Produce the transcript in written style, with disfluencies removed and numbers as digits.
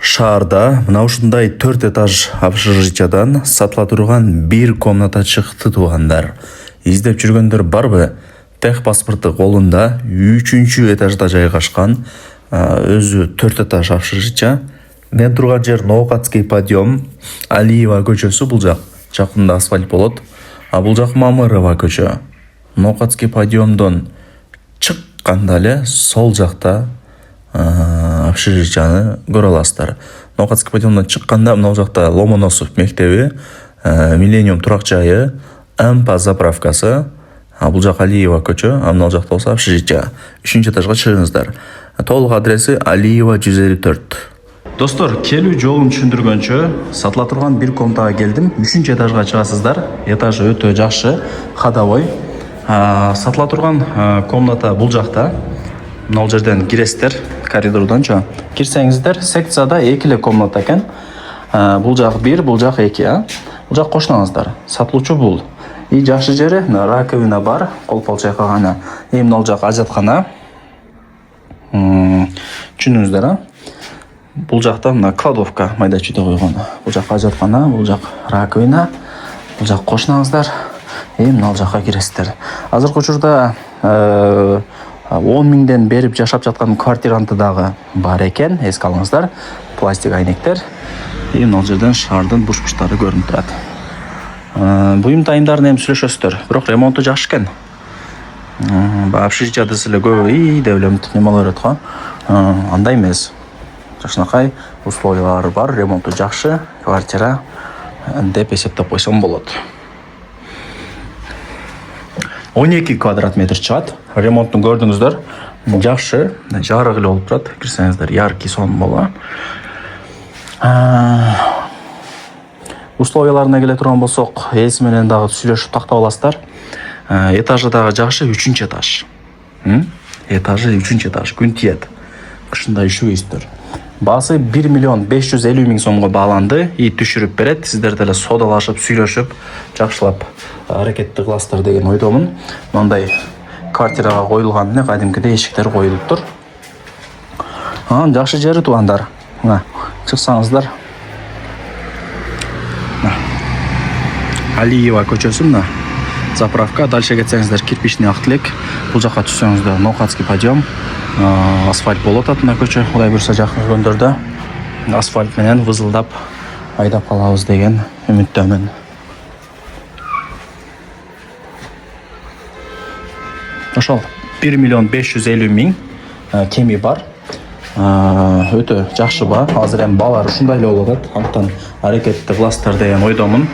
Шаарда мына ушундай 4 этаж общежитиядан сатыла турган бир комната чыкты туугандар. Издеп жүргөндөр барбы? Тех паспорту колунда 3 этажда жайгашкан өзү 4 этаж общежития. Мен турган жер Ноокатский подъем, Алиева көчөсү, бул жакында асфальт болот. А бул жак Мамырова көчө. Ноокатский подъемдон чыкканда эле сол жакта общежитияны көрө аласыздар. Ноокатский подъемдон чыкканда мына жакта Ломоносов мектеби, Миллениум турак жайы, МП заправкасы, бул жак Алиева көчө, мына жакта болсо общежития. 3-этажга чыгыңыздар. Толук адреси Алиева 154. Достор, келүү жолун түшүндүргөнчө сатыла турган бир комнатага келдим. 3-этажга чыгасыздар. Этажы өтө жакшы, ходовой. Сатыла турган комната бул жакта. Мына жерден киресиздер, коридордончо. Кирсеңиздер, секцияда 2 эле комната экен. Бул жак 1, бул жак 2, Бул жак кошнаңыздар. Сатылуучу бул. И жакшы жери раковина бар, кол пол чайкаганы. Мына жак ажаткана. Түшүндүңүздөр, Бул жакта мына кладовка майда чүйдө койгон. Бул жак ажаткана, бул жак раковина, бул жак кошнаңыздар. Мына жакка киресиздер. Азыркы учурда 10 миңден берип жашап жаткан квартиранты дагы бар экен, эске алыңыздар. Пластик айнектер. Мына жерден шаардын буш-буштары көрүнүп турат. Буюм тайымдарын эми сүйлөшөсүздөр. Бирок ремонту жакшы экен. Общежитияда эле көбү деп эле немелер өт го. Андай эмес. Жакшынакай условиялары бар, ремонту жакшы, квартира деп эсептеп койсом болот. 12 квадрат метр чыгат. Ремонтун көрдүңүздөр. Жакшы, жарык эле болуп турат. Кирсеңиздер, яркий сон болот. Условияларына келе турган болсок, эси менен дагы сүйлөшүп тактап аласыздар. Этажы дагы жакшы, 3-этаж. Этажы 3-этаж, күн тиет. Кышында üşүбөйсүздөр. Баасы 1 миллион 550 миң сомго бааланды. И түшүрүп берет. Сиздер деле содалашып, сүйлөшүп, жакшылап аракетти кыласыздар деген ойдомун. Мындай квартирага коюлган эле кадимкидей эшиктер коюлуптур. Жакшы жери туугандар. Чыксаңыздар. Алиева көчөсү мына. Заправка, дальше кетсеңиздер кирпичный Актилек. Бул жака түшсөңүздөр Ноокатский подъем. Асфальт болот атына көчө. Кудай буйрса жакын күндөрдө асфальт менен вызылдап айдап калабыз деген үмүттөмүн. Ошол 1 миллион 550 миң кеми бар. Өтө жакшы ба. Азыр эми баалар ушундай эле болуп атат. Анткан аракетти кыласыздар деген ойдомун.